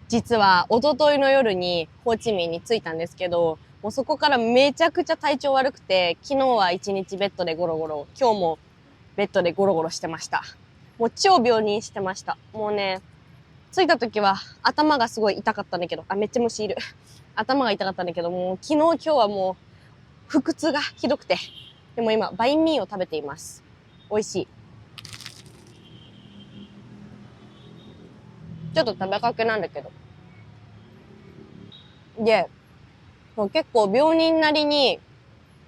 実は一昨日の夜にホーチミンに着いたんですけど、もうそこからめちゃくちゃ体調悪くて、昨日は一日ベッドでゴロゴロ、今日もベッドでゴロゴロしてました。もう超病人してました。もうね、着いた時は頭がすごい痛かったんだけど、めっちゃ虫いる。頭が痛かったんだけど、もう昨日今日はもう腹痛がひどくて、でも今バインミーを食べています。美味しい。ちょっと食べかけなんだけど。で、結構病人なりに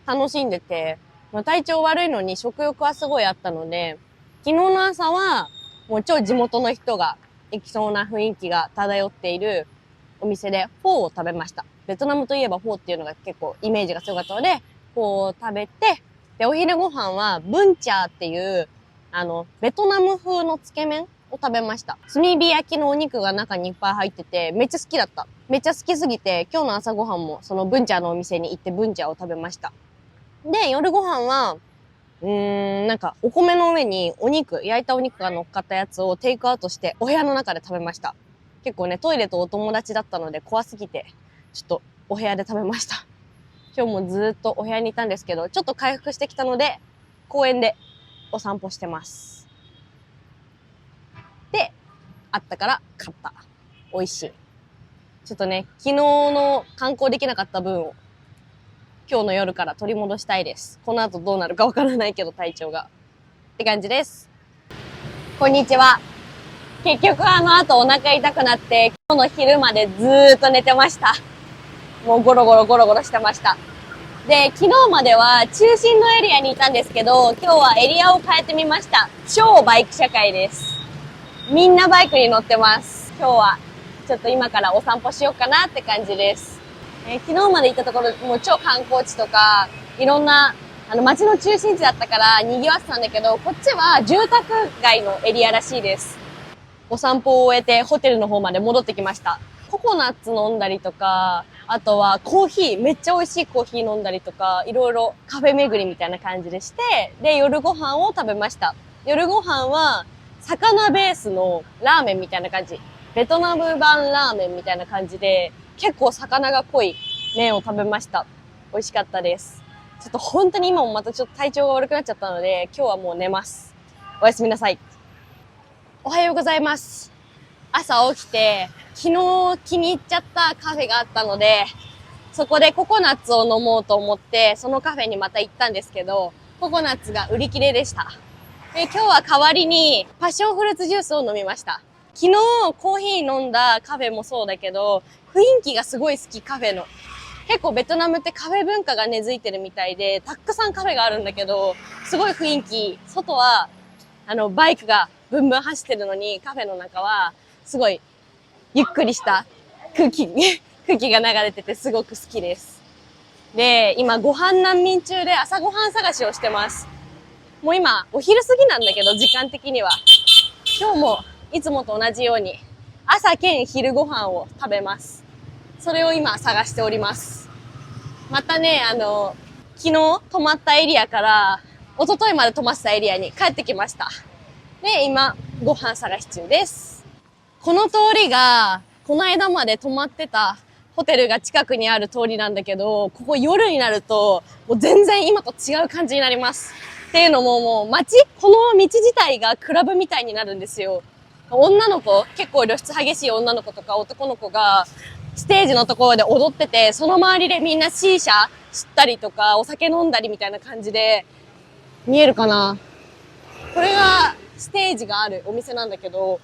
楽しんでて、体調悪いのに食欲はすごいあったので、昨日の朝はもう超地元の人が行きそうな雰囲気が漂っているお店でフォーを食べました。ベトナムといえばフォーっていうのが結構イメージが強かったので、フォーを食べて、で、お昼ご飯はブンチャーっていう、ベトナム風のつけ麺を食べました。炭火焼きのお肉が中にいっぱい入ってて、めっちゃ好きだった。めっちゃ好きすぎて、今日の朝ごはんもそのブンチャーのお店に行ってブンチャーを食べました。で、夜ご飯は、なんかお米の上に焼いたお肉が乗っかったやつをテイクアウトしてお部屋の中で食べました。結構ね、トイレとお友達だったので怖すぎて、ちょっとお部屋で食べました。今日もずっとお部屋にいたんですけど、ちょっと回復してきたので、公園でお散歩してます。で、あったから買った。美味しい。ちょっとね、昨日の観光できなかった分を今日の夜から取り戻したいです。この後どうなるかわからないけど体調が。って感じです。こんにちは。結局後お腹痛くなって今日の昼までずーっと寝てました。もうゴロゴロゴロゴロしてました。で、昨日までは中心のエリアにいたんですけど、今日はエリアを変えてみました。超バイク社会です。みんなバイクに乗ってます。今日はちょっと今からお散歩しようかなって感じです。昨日まで行ったところ、もう超観光地とか、いろんな、街の中心地だったから賑わってたんだけど、こっちは住宅街のエリアらしいです。お散歩を終えてホテルの方まで戻ってきました。ココナッツ飲んだりとか、あとはコーヒー、めっちゃ美味しいコーヒー飲んだりとか、いろいろカフェ巡りみたいな感じでして、で、夜ご飯を食べました。夜ご飯は、魚ベースのラーメンみたいな感じ。ベトナム版ラーメンみたいな感じで、結構魚が濃い麺を食べました。美味しかったです。ちょっと本当に今もまたちょっと体調が悪くなっちゃったので、今日はもう寝ます。おやすみなさい。おはようございます。朝起きて、昨日気に入っちゃったカフェがあったので、そこでココナッツを飲もうと思って、そのカフェにまた行ったんですけど、ココナッツが売り切れでした。で、今日は代わりにパッションフルーツジュースを飲みました。昨日コーヒー飲んだカフェもそうだけど、雰囲気がすごい好き、カフェの。結構ベトナムってカフェ文化が根付いてるみたいで、たくさんカフェがあるんだけど、すごい雰囲気、外は、バイクがブンブン走ってるのに、カフェの中は、すごい、ゆっくりした空気が流れててすごく好きです。で、今ご飯難民中で朝ごはん探しをしてます。もう今、お昼過ぎなんだけど、時間的には。今日も、いつもと同じように、朝兼昼ご飯を食べます。それを今探しております。またね、昨日泊まったエリアから、一昨日まで泊まってたエリアに帰ってきました。で、今、ご飯探し中です。この通りが、この間まで泊まってたホテルが近くにある通りなんだけど、ここ夜になると、もう全然今と違う感じになります。っていうのももうこの道自体がクラブみたいになるんですよ。女の子、結構露出激しい女の子とか男の子が、ステージのところで踊ってて、その周りでみんな C 社吸ったりとか、お酒飲んだりみたいな感じで、見えるかな？これがステージがあるお店なんだけど、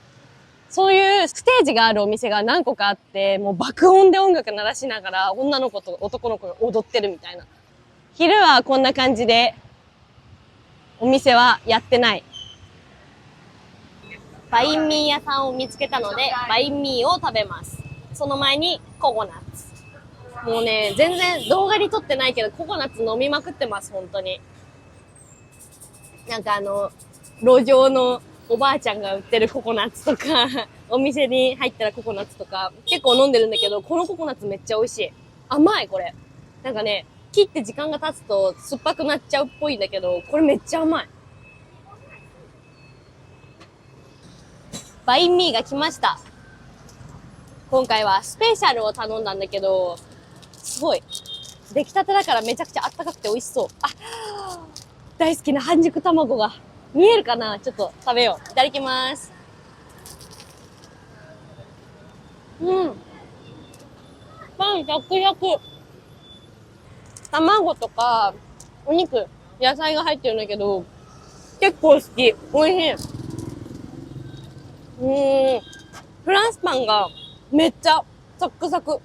そういうステージがあるお店が何個かあって、もう爆音で音楽鳴らしながら女の子と男の子が踊ってるみたいな。昼はこんな感じで、お店はやってない。バインミー屋さんを見つけたので、バインミーを食べます。その前にココナッツ。もうね、全然動画に撮ってないけど、ココナッツ飲みまくってます、本当に。なんか路上のおばあちゃんが売ってるココナッツとか、お店に入ったらココナッツとか、結構飲んでるんだけど、このココナッツめっちゃ美味しい。甘い、これ。なんかね、切って時間が経つと酸っぱくなっちゃうっぽいんだけど、これめっちゃ甘い。バインミーが来ました。今回はスペシャルを頼んだんだけど、すごい。出来たてだからめちゃくちゃあったかくて美味しそう。あ、大好きな半熟卵が。見えるかな？ちょっと食べよう。いただきます。うん。パンサクサク。卵とか、お肉、野菜が入ってるんだけど、結構好き。美味しい。フランスパンがめっちゃサクサク。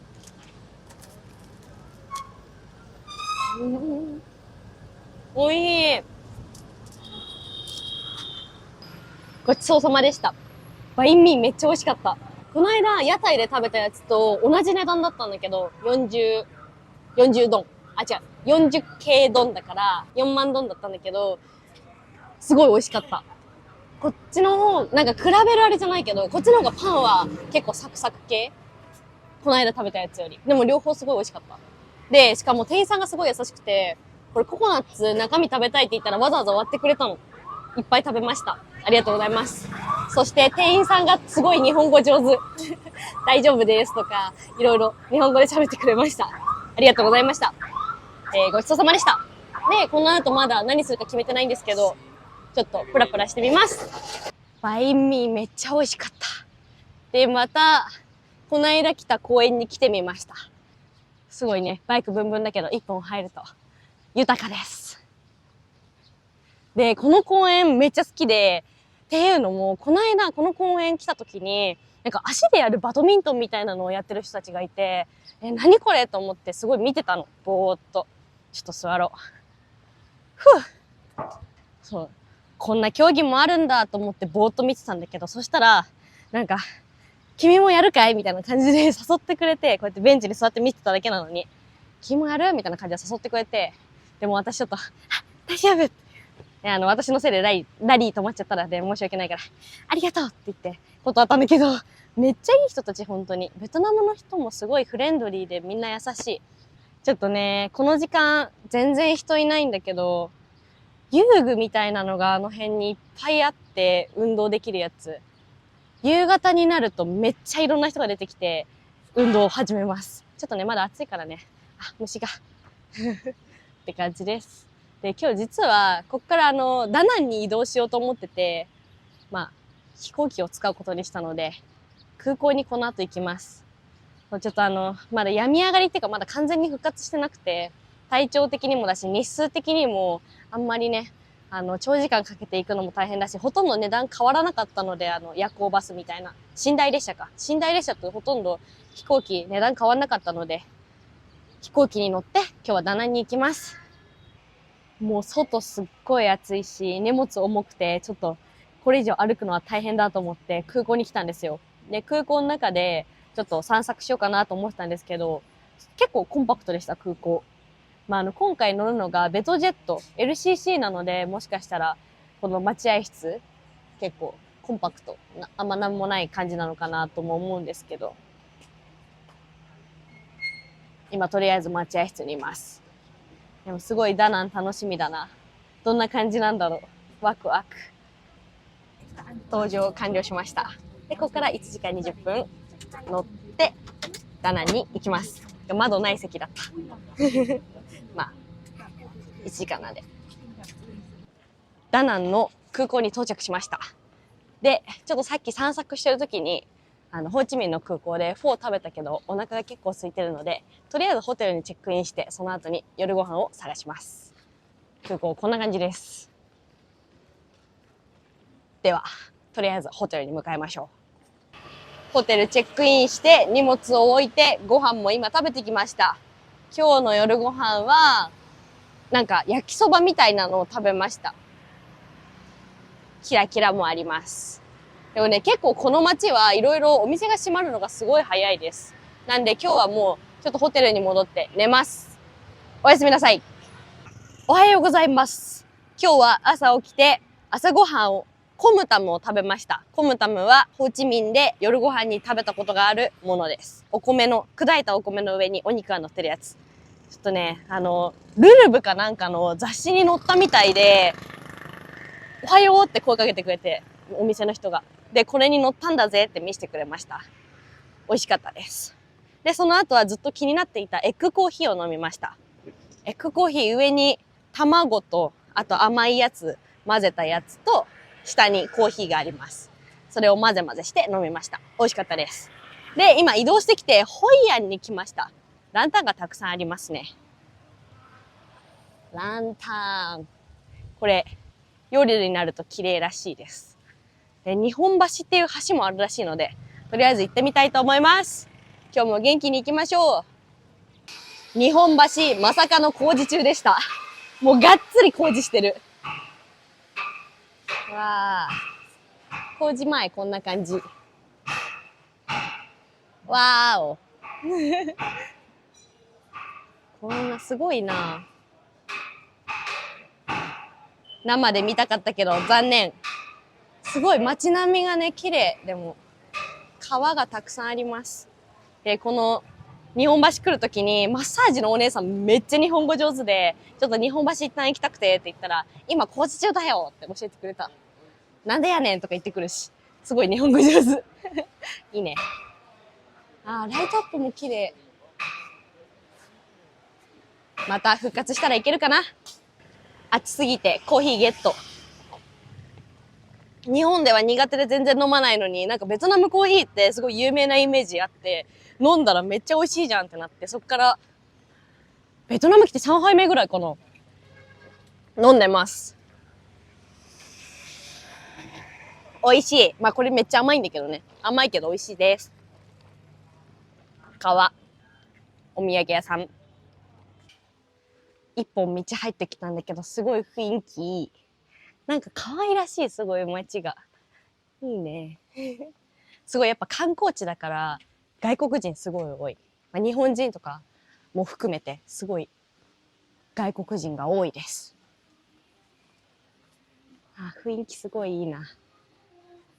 美味しい。ごちそうさまでした。バインミーめっちゃ美味しかった。この間、屋台で食べたやつと同じ値段だったんだけど、40ドン。あ、違う。40系ドンだから、4万ドンだったんだけど、すごい美味しかった。こっちの方、なんか比べるあれじゃないけど、こっちの方がパンは結構サクサク系。この間食べたやつより。でも両方すごい美味しかった。で、しかも店員さんがすごい優しくて、これココナッツ中身食べたいって言ったらわざわざ割ってくれたの。いっぱい食べました。ありがとうございます。そして店員さんがすごい日本語上手。大丈夫ですとか、いろいろ日本語で喋ってくれました。ありがとうございました。ごちそうさまでした。で、この後まだ何するか決めてないんですけど、ちょっとプラプラしてみます。バインミーめっちゃ美味しかった。で、また、この間来た公園に来てみました。すごいね、バイクブンブンだけど一本入ると豊かです。で、この公園めっちゃ好きで、っていうのも、この間この公園来た時に、なんか足でやるバドミントンみたいなのをやってる人たちがいて、何これと思ってすごい見てたの。ぼーっと。ちょっと座ろう。ふぅ。そう。こんな競技もあるんだと思ってぼーっと見てたんだけど、そしたら、なんか、君もやるかいみたいな感じで誘ってくれて、こうやってベンチに座って見てただけなのに、君もやるみたいな感じで誘ってくれて、でも私ちょっと、大丈夫私のせいでラリー止まっちゃったらで申し訳ないから、ありがとうって言って断ったんだけど、めっちゃいい人たち本当に。ベトナムの人もすごいフレンドリーでみんな優しい。ちょっとね、この時間全然人いないんだけど、遊具みたいなのがあの辺にいっぱいあって運動できるやつ。夕方になるとめっちゃいろんな人が出てきて運動を始めます。ちょっとね、まだ暑いからね。あ、虫が。って感じです。で、今日実は、こっからダナンに移動しようと思ってて、まあ、飛行機を使うことにしたので、空港にこの後行きます。ちょっとまだ病み上がりっていうかまだ完全に復活してなくて、体調的にもだし、日数的にもあんまりね、長時間かけて行くのも大変だし、ほとんど値段変わらなかったので、夜行バスみたいな。寝台列車か。寝台列車とほとんど飛行機値段変わらなかったので、飛行機に乗って今日はダナンに行きます。もう外すっごい暑いし、荷物重くて、ちょっとこれ以上歩くのは大変だと思って空港に来たんですよ。で、空港の中でちょっと散策しようかなと思ってたんですけど、結構コンパクトでした、空港。まあ、今回乗るのがベトジェット、LCC なので、もしかしたらこの待合室、結構コンパクト、あんまなんもない感じなのかなとも思うんですけど、今とりあえず待合室にいます。でもすごいダナン楽しみだな。どんな感じなんだろう。ワクワク。搭乗完了しました。で、ここから1時間20分乗ってダナンに行きます。窓ない席だった。まあ、1時間なんで。ダナンの空港に到着しました。で、ちょっとさっき散策してる時に、ホーチミンの空港でフォー食べたけどお腹が結構空いてるので、とりあえずホテルにチェックインして、その後に夜ご飯を探します。空港こんな感じです。では、とりあえずホテルに向かいましょう。ホテルチェックインして荷物を置いてご飯も今食べてきました。今日の夜ご飯は、なんか焼きそばみたいなのを食べました。キラキラもあります。でもね、結構この街はいろいろお店が閉まるのがすごい早いです。なんで今日はもうちょっとホテルに戻って寝ます。おやすみなさい。おはようございます。今日は朝起きて朝ごはんをコムタムを食べました。コムタムはホーチミンで夜ご飯に食べたことがあるものです。お米の、砕いたお米の上にお肉が乗ってるやつ。ちょっとね、ルルブかなんかの雑誌に載ったみたいで、おはようって声かけてくれて、お店の人が。で、これに乗ったんだぜって見せてくれました。美味しかったです。で、その後はずっと気になっていたエッグコーヒーを飲みました。エッグコーヒー上に卵と、あと甘いやつ、混ぜたやつと、下にコーヒーがあります。それを混ぜ混ぜして飲みました。美味しかったです。で、今移動してきて、ホイアンに来ました。ランタンがたくさんありますね。ランタン。これ、夜になると綺麗らしいです。で、日本橋っていう橋もあるらしいので、とりあえず行ってみたいと思います。今日も元気に行きましょう。日本橋、まさかの工事中でした。もうがっつり工事してる。わー。工事前こんな感じ。わーお。こんなすごいな。生で見たかったけど残念。すごい街並みがね、綺麗。でも、川がたくさんあります。で、この日本橋来るときにマッサージのお姉さんめっちゃ日本語上手で、ちょっと日本橋一旦行きたくてって言ったら、今工事中だよって教えてくれた。なんでやねんとか言ってくるし、すごい日本語上手。いいね。あー、ライトアップも綺麗。また復活したらいけるかな。暑すぎてコーヒーゲット。日本では苦手で全然飲まないのに、なんかベトナムコーヒーってすごい有名なイメージあって、飲んだらめっちゃ美味しいじゃんってなって、そっからベトナム来て3杯目ぐらいかな。飲んでます。美味しい。まあこれめっちゃ甘いんだけどね。甘いけど美味しいです。川。お土産屋さん。一本道入ってきたんだけど、すごい雰囲気いい。なんか可愛らしい、すごい街が。いいね。すごいやっぱ観光地だから、外国人すごい多い。まあ、日本人とかも含めて、すごい外国人が多いです。あ、雰囲気すごいいいな。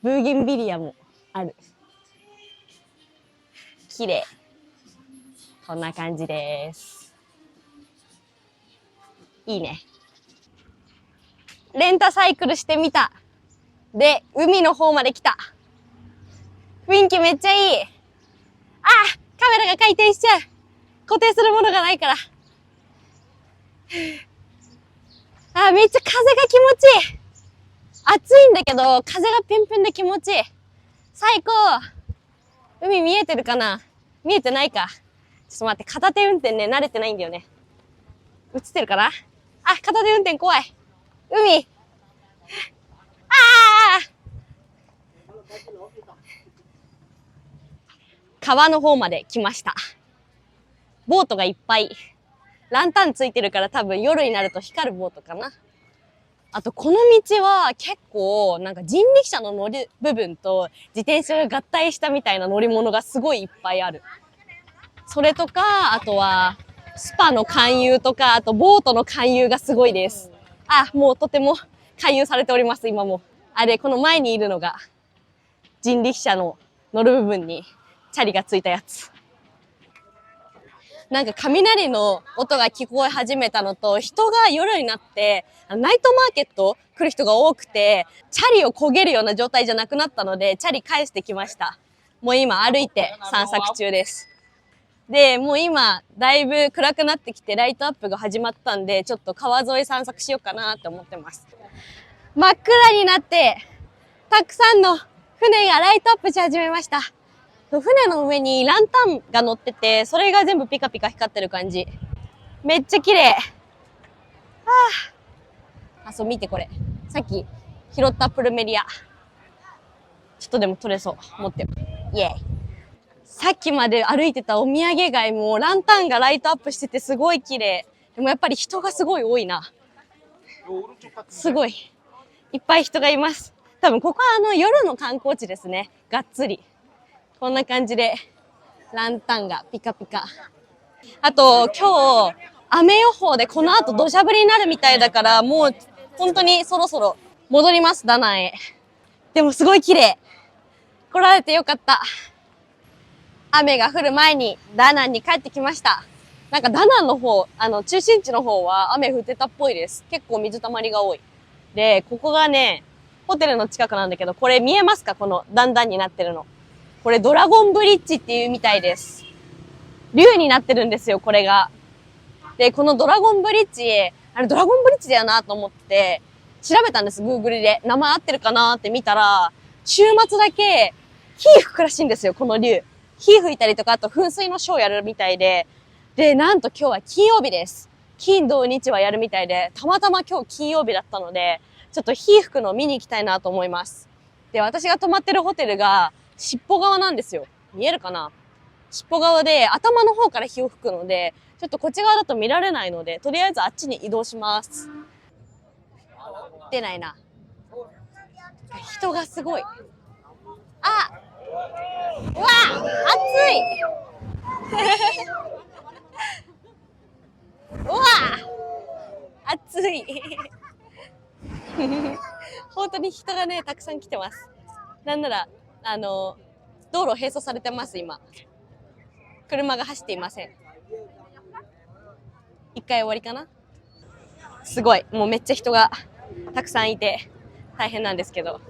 ブーゲンビリアもある。綺麗。こんな感じです。いいね。レンタサイクルしてみた。で、海の方まで来た。雰囲気めっちゃいい。あ、カメラが回転しちゃう。固定するものがないから。あ、めっちゃ風が気持ちいい。暑いんだけど、風がピンピンで気持ちいい。最高。海見えてるかな？見えてないか。ちょっと待って、片手運転ね、慣れてないんだよね。映ってるかな？あ、片手運転怖い。海。ああ！川の方まで来ました。ボートがいっぱい。ランタンついてるから多分夜になると光るボートかな。あとこの道は結構なんか人力車の乗る部分と自転車が合体したみたいな乗り物がすごいいっぱいある。それとか、あとはスパの勧誘とか、あとボートの勧誘がすごいです。あ、もうとても勧誘されております、今も。あれ、この前にいるのが人力車の乗る部分にチャリがついたやつ。なんか雷の音が聞こえ始めたのと、人が夜になって、ナイトマーケット来る人が多くて、チャリを焦げるような状態じゃなくなったので、チャリ返してきました。もう今歩いて散策中です。で、もう今、だいぶ暗くなってきて、ライトアップが始まったんで、ちょっと川沿い散策しようかなって思ってます。真っ暗になって、たくさんの船がライトアップし始めました。船の上にランタンが乗ってて、それが全部ピカピカ光ってる感じ。めっちゃ綺麗。あ、そう、見てこれ。さっき拾ったプルメリア。ちょっとでも取れそう。持ってよ。イエーイ。さっきまで歩いてたお土産街もランタンがライトアップしててすごい綺麗。でもやっぱり人がすごい多いな。すごい。いっぱい人がいます。多分ここは夜の観光地ですね。がっつり。こんな感じで、ランタンがピカピカ。あと、今日、雨予報でこの後土砂降りになるみたいだから、もう、本当にそろそろ戻ります、ダナンへ。でもすごい綺麗。来られてよかった。雨が降る前にダナンに帰ってきました。なんかダナンの方、中心地の方は雨降ってたっぽいです。結構水たまりが多い。で、ここがね、ホテルの近くなんだけど、これ見えますか？この段々になってるの。これドラゴンブリッジっていうみたいです。竜になってるんですよ、これが。で、このドラゴンブリッジ、ドラゴンブリッジだよなと思って、調べたんです、Google で。名前合ってるかなって見たら、週末だけ、火吹くらしいんですよ、この竜。火吹いたりとか、あと噴水のショーやるみたいで。で、なんと今日は金曜日です。金土日はやるみたいで、たまたま今日金曜日だったので、ちょっと火吹くのを見に行きたいなと思います。で、私が泊まってるホテルが、尻尾側なんですよ。見えるかな？尻尾側で頭の方から火を吹くので、ちょっとこっち側だと見られないので、とりあえずあっちに移動します。出ないな。人がすごい。あ！うわ！暑い！うわ！暑い。本当に人がね、たくさん来てます。なんなら、道路閉鎖されてます、今。車が走っていません。一回終わりかな？すごい。もうめっちゃ人がたくさんいて大変なんですけど。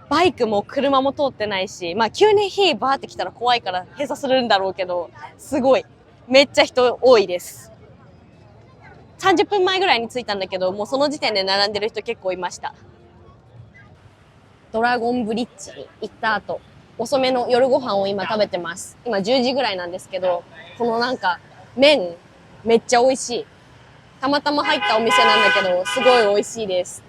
バイクも車も通ってないし、まあ急に火バーって来たら怖いから閉鎖するんだろうけど、すごい。めっちゃ人多いです。30分前ぐらいに着いたんだけど、もうその時点で並んでる人結構いました。ドラゴンブリッジに行った後、遅めの夜ご飯を今食べてます。今10時ぐらいなんですけど、このなんか麺めっちゃ美味しい。たまたま入ったお店なんだけど、すごい美味しいです。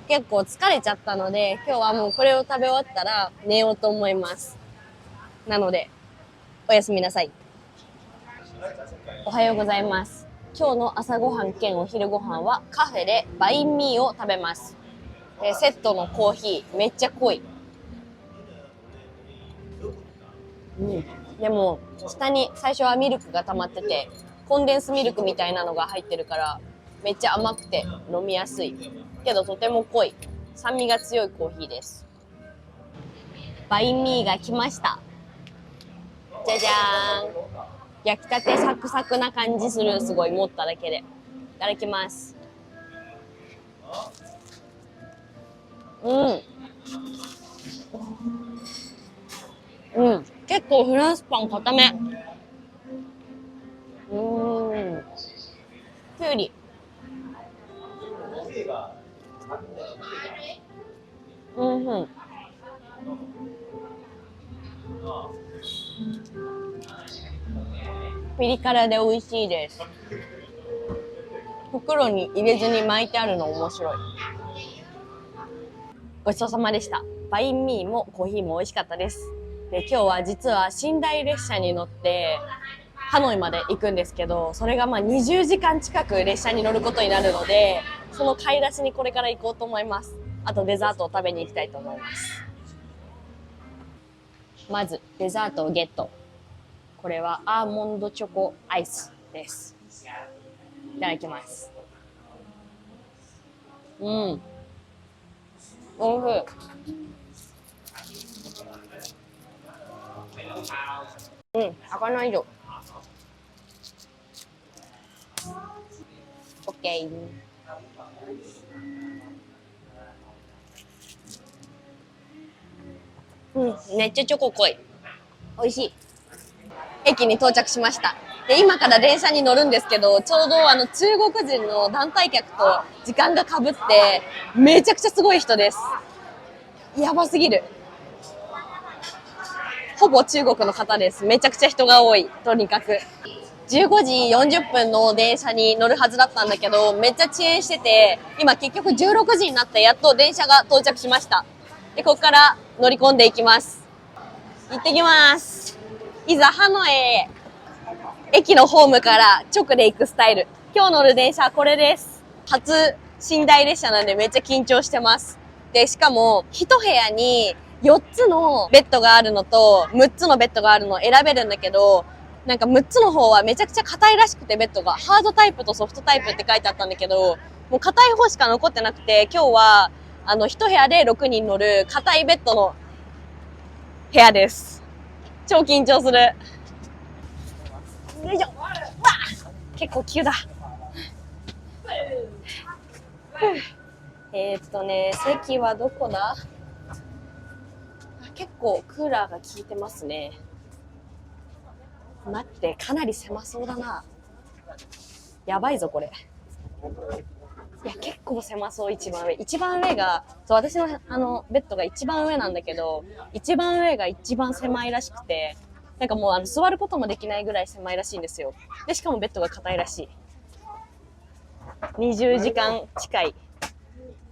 結構疲れちゃったので、今日はもうこれを食べ終わったら寝ようと思います。なので、おやすみなさい。おはようございます。今日の朝ごはん兼お昼ごはんはカフェでバインミーを食べます。セットのコーヒーめっちゃ濃い。でも下に最初はミルクが溜まってて、コンデンスミルクみたいなのが入ってるからめっちゃ甘くて飲みやすいけどとても濃い、酸味が強いコーヒーです。バインミーが来ました。じゃじゃーん。焼きたてサクサクな感じする。すごい持っただけで。いただきます。結構フランスパン固め。きゅうり。ピリ辛で美味しいです。袋に入れずに巻いてあるの面白い。ごちそうさまでした。バインミーもコーヒーも美味しかったです。で、今日は実は寝台列車に乗ってハノイまで行くんですけど、それがまあ20時間近く列車に乗ることになるので、その買い出しにこれから行こうと思います。あとデザートを食べに行きたいと思います。まずデザートをゲット。これはアーモンドチョコアイスです。いただきます。おいしい。開かないよ。オッケー。めっちゃチョコ濃い。美味しい。駅に到着しました。で、今から電車に乗るんですけど、ちょうど中国人の団体客と時間が被って、めちゃくちゃすごい人です。やばすぎる。ほぼ中国の方です。めちゃくちゃ人が多い。とにかく。15時40分の電車に乗るはずだったんだけど、めっちゃ遅延してて、今結局16時になってやっと電車が到着しました。で、ここから乗り込んでいきます。行ってきます。いざハノイへ。駅のホームから直で行くスタイル。今日乗る電車はこれです。初寝台列車なんでめっちゃ緊張してます。で、しかも一部屋に4つのベッドがあるのと6つのベッドがあるのを選べるんだけど、なんか6つの方はめちゃくちゃ硬いらしくて、ベッドがハードタイプとソフトタイプって書いてあったんだけど、もう硬い方しか残ってなくて、今日は一部屋で6人乗る硬いベッドの部屋です。超緊張する。よいしょ。わっ結構急だ。席はどこだ？結構クーラーが効いてますね。待って、かなり狭そうだな。やばいぞ、これ。いや、結構狭そう、一番上。一番上が、そう、私のベッドが一番上なんだけど、一番上が一番狭いらしくて、なんかもう座ることもできないぐらい狭いらしいんですよ。で、しかもベッドが硬いらしい。20時間近い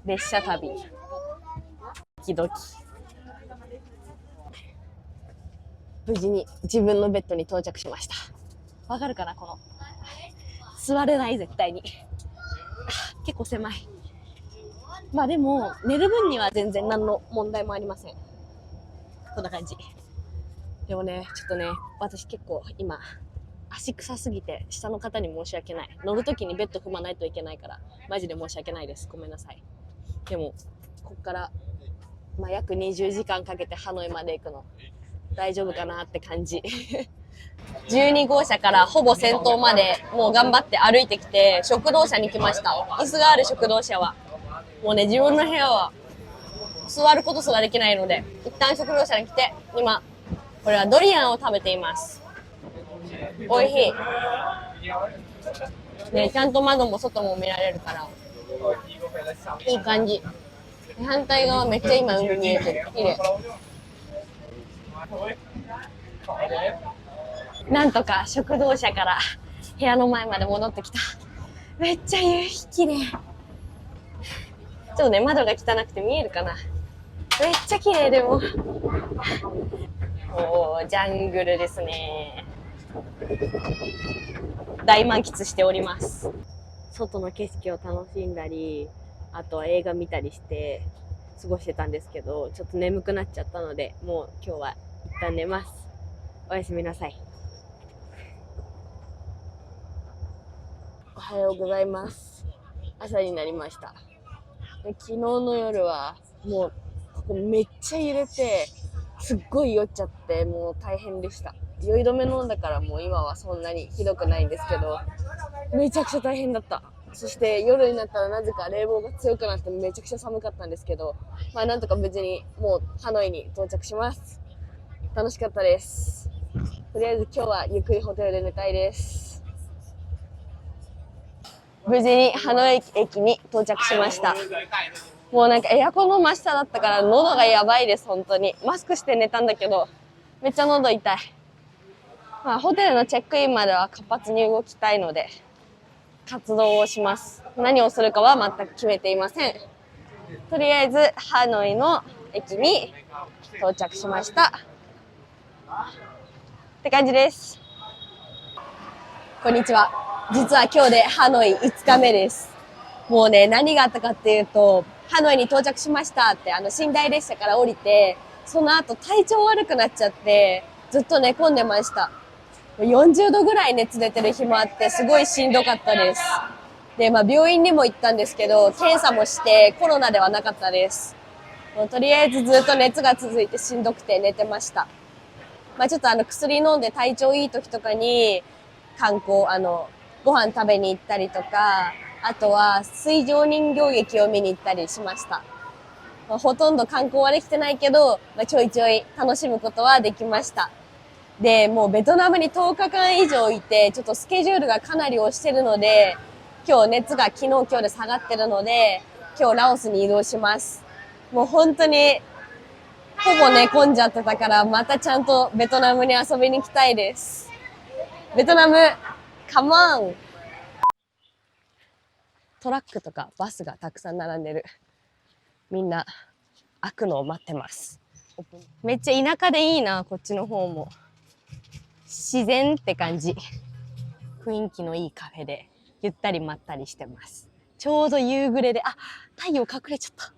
列車旅。ドキドキ。無事に自分のベッドに到着しました。わかるかな、この。座れない、絶対に。結構狭い。まあでも、寝る分には全然何の問題もありません。こんな感じ。でもね、ちょっとね、私結構今、足臭すぎて、下の方に申し訳ない。乗るときにベッド踏まないといけないから、マジで申し訳ないです。ごめんなさい。でも、こっから、約20時間かけてハノイまで行くの、大丈夫かなって感じ。12号車からほぼ先頭までもう頑張って歩いてきて、食堂車に来ました。椅子がある食堂車は。もうね、自分の部屋は座ることすらできないので、一旦食堂車に来て、今、これはドリアンを食べています。おいしい。ね、ちゃんと窓も外も見られるから、いい感じ。反対側めっちゃ今海見えてる。綺麗。なんとか食堂車から部屋の前まで戻ってきた。めっちゃ夕日綺麗。ちょっとね、窓が汚くて見えるかな。めっちゃ綺麗でも。おー、ジャングルですね。大満喫しております。外の景色を楽しんだり、あとは映画見たりして過ごしてたんですけど、ちょっと眠くなっちゃったので、もう今日は一旦寝ます。おやすみなさい。おはようございます。朝になりました。昨日の夜はもうここめっちゃ揺れて、すっごい酔っちゃってもう大変でした。酔い止め飲んだからもう今はそんなにひどくないんですけど、めちゃくちゃ大変だった。そして夜になったらなぜか冷房が強くなってめちゃくちゃ寒かったんですけど、なんとか無事にもうハノイに到着します。楽しかったです。とりあえず今日はゆっくりホテルで寝たいです。無事にハノイ駅に到着しました。もうなんかエアコンの真下だったから喉がやばいです、本当に。マスクして寝たんだけど、めっちゃ喉痛い。ホテルのチェックインまでは活発に動きたいので、活動をします。何をするかは全く決めていません。とりあえず、ハノイの駅に到着しました。って感じです。こんにちは。実は今日でハノイ5日目です。もうね、何があったかっていうと、ハノイに到着しましたって寝台列車から降りて、その後体調悪くなっちゃって、ずっと寝込んでました。40度ぐらい熱出てる日もあって、すごいしんどかったです。で、病院にも行ったんですけど、検査もしてコロナではなかったです。とりあえずずっと熱が続いてしんどくて寝てました。ちょっと薬飲んで体調いい時とかに観光、ご飯食べに行ったりとか、あとは水上人形劇を見に行ったりしました。ほとんど観光はできてないけど、ちょいちょい楽しむことはできました。で、もうベトナムに10日間以上いて、ちょっとスケジュールがかなり押してるので、今日熱が昨日今日で下がってるので、今日ラオスに移動します。もう本当に、ほぼ寝込んじゃってたから、またちゃんとベトナムに遊びに行きたいです。ベトナム、カモン！トラックとかバスがたくさん並んでる。みんな開くのを待ってます。めっちゃ田舎でいいな、こっちの方も。自然って感じ。雰囲気のいいカフェでゆったりまったりしてます。ちょうど夕暮れで、太陽隠れちゃった。